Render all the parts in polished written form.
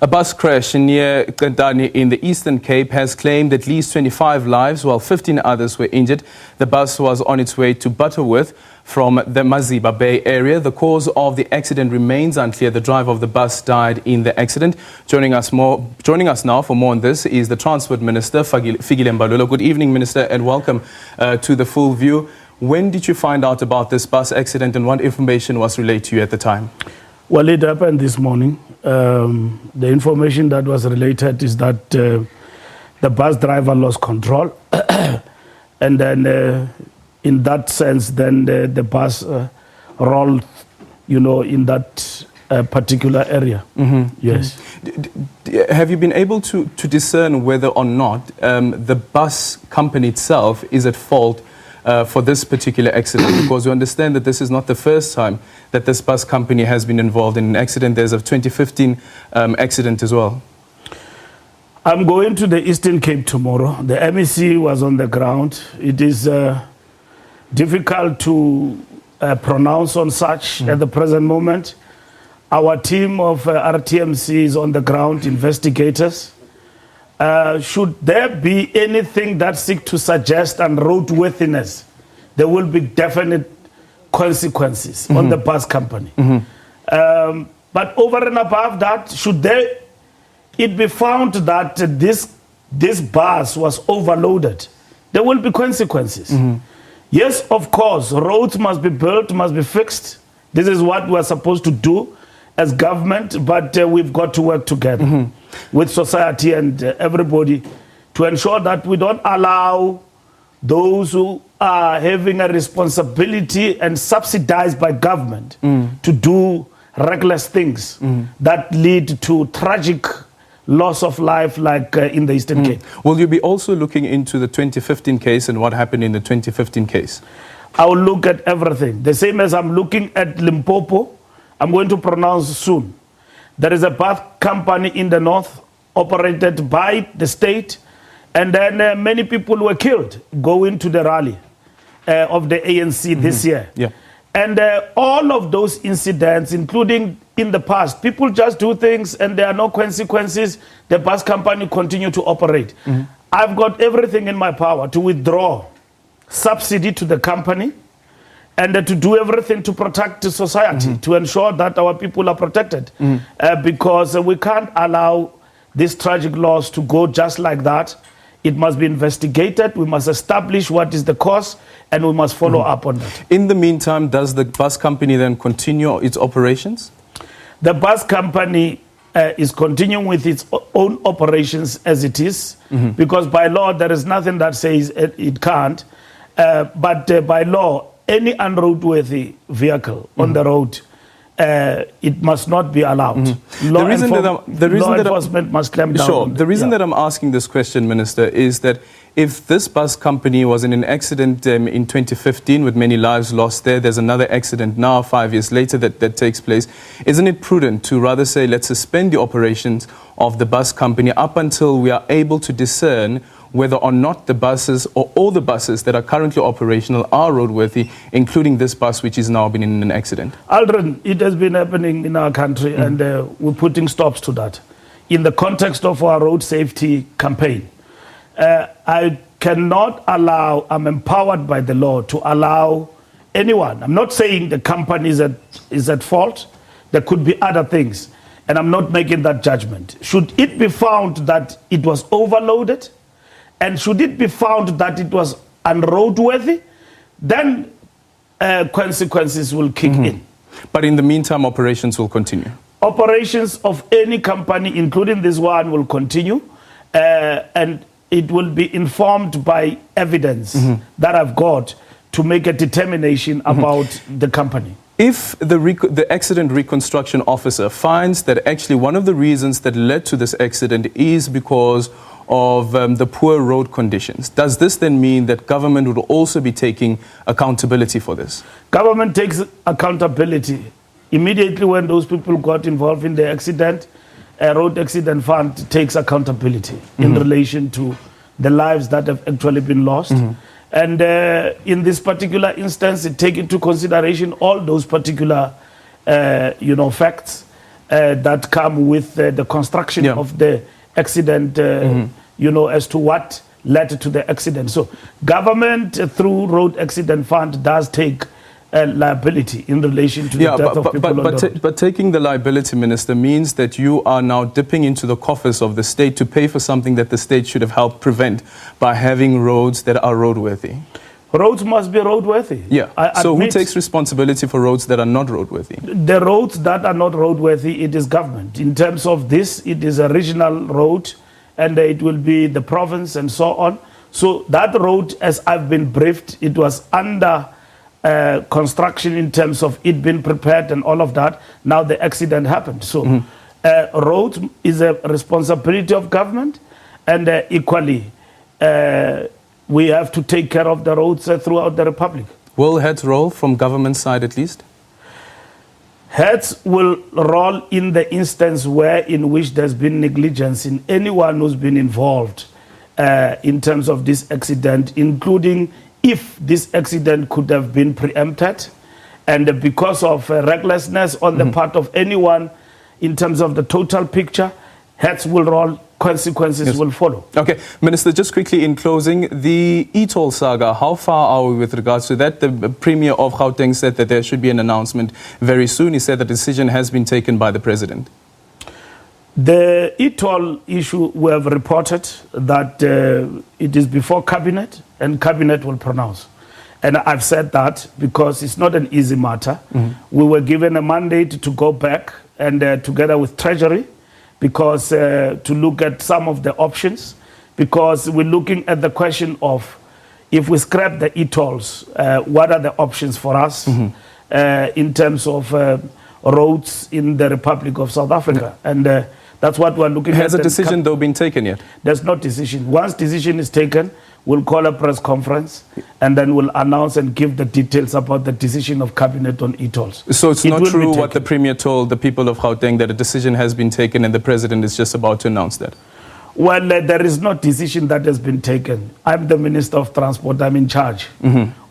A bus crash near Centane in the Eastern Cape has claimed at least 25 lives, while 15 others were injured. The bus was on its way to Butterworth from the Mazeppa Bay area. The cause of the accident remains unclear. The driver of the bus died in the accident. Joining us now for more on this is the Transport Minister, Fikile Mbalula. Good evening, Minister, and welcome to the Full View. When did you find out about this bus accident and what information was relayed to you at the time? Well, it happened this morning. The information that was related is that the bus driver lost control. And then in that sense, then the bus rolled, in that particular area. Mm-hmm. Yes. Have you been able to discern whether or not the bus company itself is at fault for this particular accident? Because we understand that this is not the first time that this bus company has been involved in an accident. There's a 2015 accident as well. I'm going to the Eastern Cape tomorrow. The MEC was on the ground. It is difficult to pronounce on such at the present moment. Our team of RTMC is on the ground, investigators. Should there be anything that seeks to suggest unroadworthiness, there will be definite consequences on the bus company. But over and above that, should it be found that this bus was overloaded, there will be consequences. Yes, of course, roads must be built, must be fixed. This is what we are supposed to do as government, but we've got to work together with society and everybody to ensure that we don't allow those who are having a responsibility and subsidized by government to do reckless things that lead to tragic loss of life like in the Eastern Cape. Will you be also looking into the 2015 case and what happened in the 2015 case? I will look at everything. The same as I'm looking at Limpopo, I'm going to pronounce soon. There is a bus company in the north operated by the state, and then many people were killed going to the rally of the ANC this year. Yeah. And all of those incidents, including in the past, people just do things and there are no consequences. The bus company continue to operate. I've got everything in my power to withdraw subsidy to the company and to do everything to protect the society, to ensure that our people are protected. Because we can't allow this tragic loss to go just like that. It must be investigated. We must establish what is the cause, and we must follow up on that. In the meantime, does the bus company then continue its operations? The bus company is continuing with its own operations as it is, because by law, there is nothing that says it can't. But by law, any unroadworthy vehicle on the road, it must not be allowed. Law enforcement must clamp down. Sure. The reason that I'm asking this question, Minister, is that if this bus company was in an accident in 2015 with many lives lost there's another accident now 5 years later that takes place, isn't it prudent to rather say let's suspend the operations of the bus company up until we are able to discern whether or not the buses or all the buses that are currently operational are roadworthy, including this bus which is now been in an accident? Aldrin, it has been happening in our country and we're putting stops to that. In the context of our road safety campaign, I cannot allow, I'm empowered by the law to allow anyone. I'm not saying the company is at fault. There could be other things, and I'm not making that judgment. Should it be found that it was overloaded, and should it be found that it was unroadworthy, then consequences will kick in. But in the meantime, operations will continue? Operations of any company, including this one, will continue. And it will be informed by evidence that I've got to make a determination about the company. If the accident reconstruction officer finds that actually one of the reasons that led to this accident is because of the poor road conditions, does this then mean that government would also be taking accountability for this? Government takes accountability. Immediately when those people got involved in the accident, a road accident fund takes accountability in relation to the lives that have actually been lost. And in this particular instance, it takes into consideration all those particular facts that come with the construction of the accident, you know, as to what led to the accident. So government through Road Accident Fund does take liability in relation to the death of people on the road. But taking the liability, Minister, means that you are now dipping into the coffers of the state to pay for something that the state should have helped prevent by having roads that are roadworthy. Roads must be roadworthy. Yeah. So who takes responsibility for roads that are not roadworthy? The roads that are not roadworthy, it is government. In terms of this, it is a regional road, and it will be the province and so on. So that road, as I've been briefed, it was under construction in terms of it being prepared and all of that. Now the accident happened. So road is a responsibility of government, and equally we have to take care of the roads throughout the Republic. Will heads roll from government side at least? Heads will roll in the instance where in which there's been negligence in anyone who's been involved in terms of this accident, including if this accident could have been preempted, and because of recklessness on the part of anyone in terms of the total picture, heads will roll, consequences will follow. Okay, Minister, just quickly in closing, the e-toll saga, how far are we with regards to that? The Premier of Gauteng said that there should be an announcement very soon. He said the decision has been taken by the President. The e-toll issue, we have reported that it is before Cabinet, and Cabinet will pronounce. And I've said that because it's not an easy matter. We were given a mandate to go back and together with Treasury, because to look at some of the options, because we're looking at the question of if we scrap the e-tolls, what are the options for us in terms of roads in the Republic of South Africa? And that's what we're looking at. Has a decision, though, been taken yet? There's no decision. Once decision is taken, we'll call a press conference and then we'll announce and give the details about the decision of Cabinet on e-tolls. So it's not true what the Premier told the people of Gauteng, that a decision has been taken and the President is just about to announce that? Well, there is no decision that has been taken. I'm the Minister of Transport. I'm in charge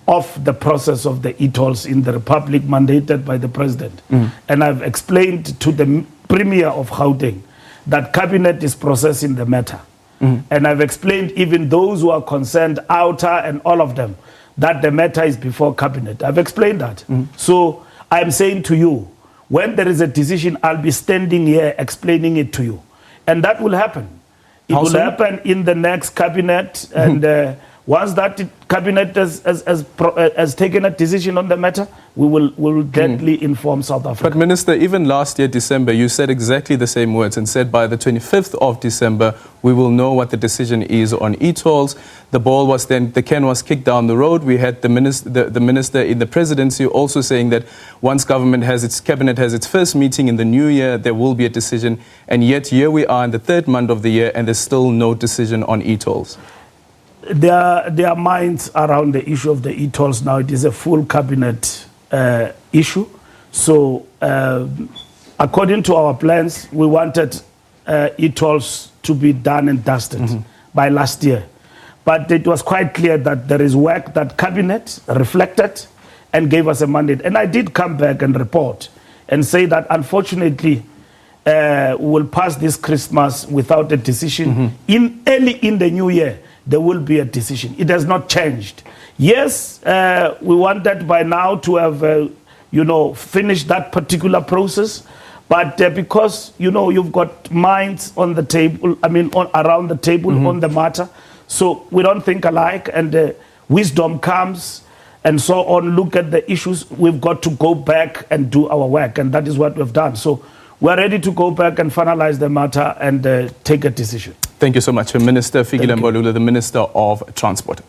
of the process of the e-tolls in the Republic mandated by the President. And I've explained to the Premier of Gauteng that Cabinet is processing the matter. And I've explained even those who are concerned, outer and all of them, that the matter is before Cabinet. I've explained that. So I'm saying to you, when there is a decision, I'll be standing here explaining it to you. And that will happen. It will happen in the next Cabinet. And once that Cabinet has taken a decision on the matter, we will gladly inform South Africa. But Minister, even last year, December, you said exactly the same words and said by the 25th of December, we will know what the decision is on e-tolls. The ball was then, the can was kicked down the road. We had the minister in the presidency also saying that once Cabinet has its first meeting in the new year, there will be a decision. And yet here we are in the third month of the year and there's still no decision on e-tolls. There are minds around the issue of the e-tolls now. It is a full Cabinet issue. So according to our plans, we wanted e-tolls to be done and dusted by last year. But it was quite clear that there is work that Cabinet reflected and gave us a mandate. And I did come back and report and say that unfortunately we will pass this Christmas without a decision. Early in the new year, there will be a decision. It has not changed. Yes, we wanted by now to have, finished that particular process. But because, you've got minds on the table, around the table on the matter. So we don't think alike, and wisdom comes and so on. Look at the issues. We've got to go back and do our work, and that is what we've done. So we're ready to go back and finalize the matter and take a decision. Thank you so much, Minister Fikile Mbalula, the Minister of Transport.